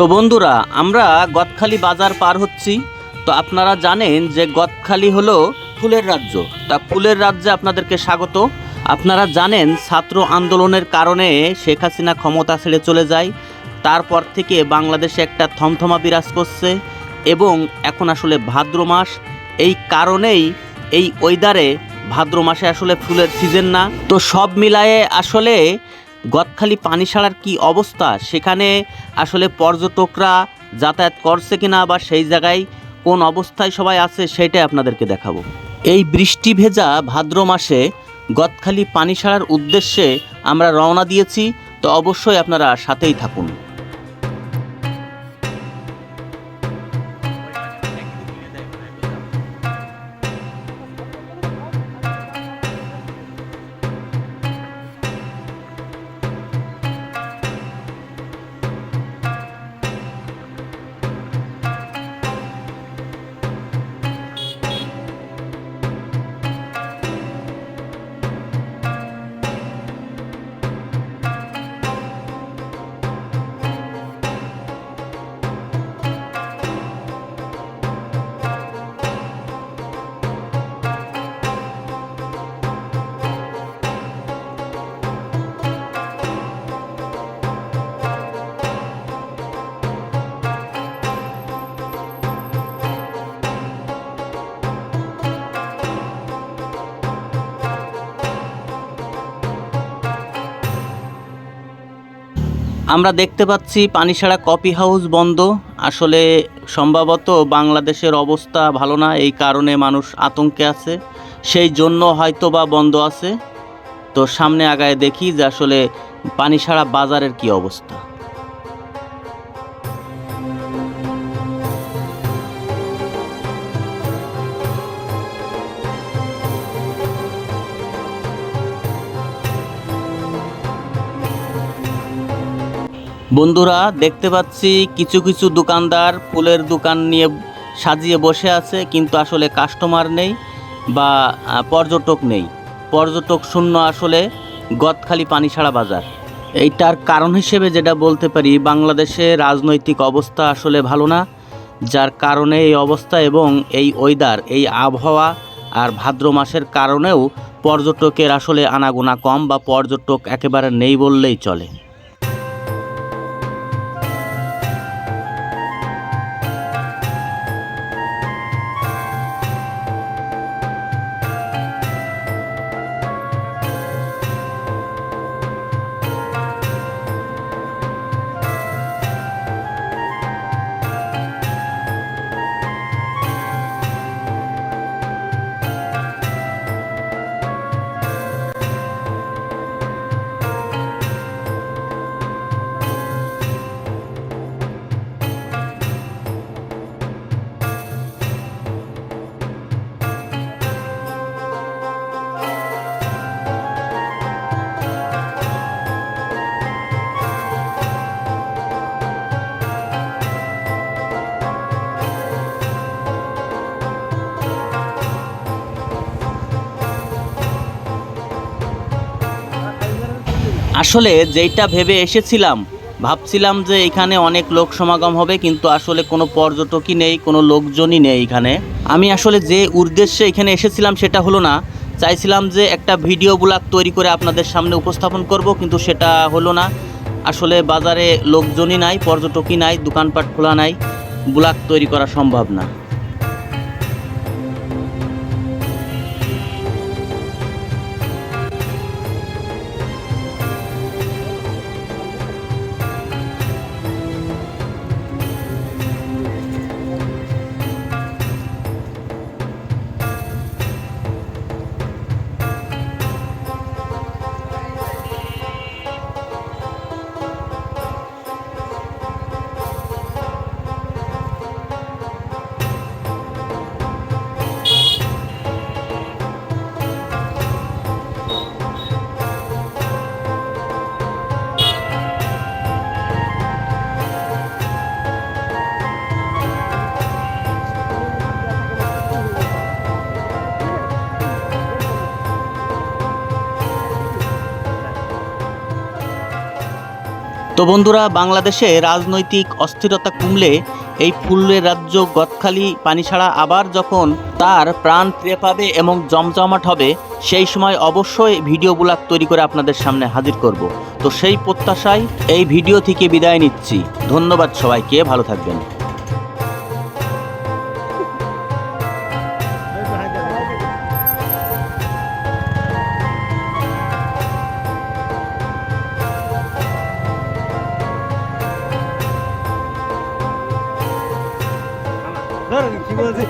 তো বন্ধুরা, আমরা গদখালি বাজার পার হচ্ছি। তো আপনারা জানেন যে গদখালি হলো ফুলের রাজ্য। তা ফুলের রাজ্যে আপনাদেরকে স্বাগত। আপনারা জানেন ছাত্র আন্দোলনের কারণে শেখ হাসিনা ক্ষমতা ছেড়ে চলে যায়। তারপর থেকে বাংলাদেশে একটা থমথমা বিরাজ করছে এবং এখন আসলে ভাদ্র মাস। এই কারণেই এই ওয়েদারে ভাদ্র মাসে আসলে ফুলের সিজন না। তো সব মিলায়ে আসলে গদখালি পানিসারার কি অবস্থা, সেখানে আসলে পর্যটকরা যাতায়াত করছে কিনা বা সেই জায়গায় কোন অবস্থায় সবাই আছে সেটাই আপনাদেরকে দেখাবো। এই বৃষ্টি ভেজা ভাদ্র মাসে গদখালি পানিসারার উদ্দেশ্যে আমরা রওনা দিয়েছি। তো অবশ্যই আপনারা সাথেই থাকুন। আমরা দেখতে পাচ্ছি পানিসারা কফি হাউস বন্ধ। আসলে সম্ভবত বাংলাদেশের অবস্থা ভালো না, এই কারণে মানুষ আতঙ্কে আছে, সেই জন্য হয়তো বা বন্ধ আছে। তো সামনে আগায় দেখি যে আসলে পানিসারা বাজারের কি অবস্থা। বন্ধুরা, দেখতে পাচ্ছি কিছু কিছু দোকানদার ফুলের দোকান নিয়ে সাজিয়ে বসে আছে, কিন্তু আসলে কাস্টমার নেই বা পর্যটক নেই। পর্যটক শূন্য আসলে গদখালি পানিসারা বাজার। এইটার কারণ হিসেবে যেটা বলতে পারি, বাংলাদেশে রাজনৈতিক অবস্থা আসলে ভালো না, যার কারণে এই অবস্থা এবং এই ওয়েদার, এই আবহাওয়া আর ভাদ্র মাসের কারণেও পর্যটকের আসলে আনাগোনা কম বা পর্যটক একেবারে নেই বললেই চলে। আসলে যেইটা ভেবে এসেছিলাম, ভাবছিলাম যে এখানে অনেক লোক সমাগম হবে, কিন্তু আসলে কোনো পর্যটকই নেই, কোনো লোকজনই নেই এখানে। আমি আসলে যে উদ্দেশ্যে এখানে এসেছিলাম সেটা হলো না। চাইছিলাম যে একটা ভিডিও ব্লগ তৈরি করে আপনাদের সামনে উপস্থাপন করব, কিন্তু সেটা হলো না। আসলে বাজারে লোকজনই নাই, পর্যটকই নাই, দোকানপাট খোলা নাই, ব্লগ তৈরি করা সম্ভব না। তো বন্ধুরা, বাংলাদেশে রাজনৈতিক অস্থিরতা কমলে এই ফুলের রাজ্য গদখালি পানিছাড়া আবার যখন তার প্রাণ ফিরে পাবে এবং জমজমাট হবে, সেই সময় অবশ্যই ভিডিও ব্লগ তৈরি করে আপনাদের সামনে হাজির করব। তো সেই প্রত্যাশায় এই ভিডিও থেকে বিদায় নিচ্ছি। ধন্যবাদ সবাইকে, ভালো থাকবেন। কি বলছি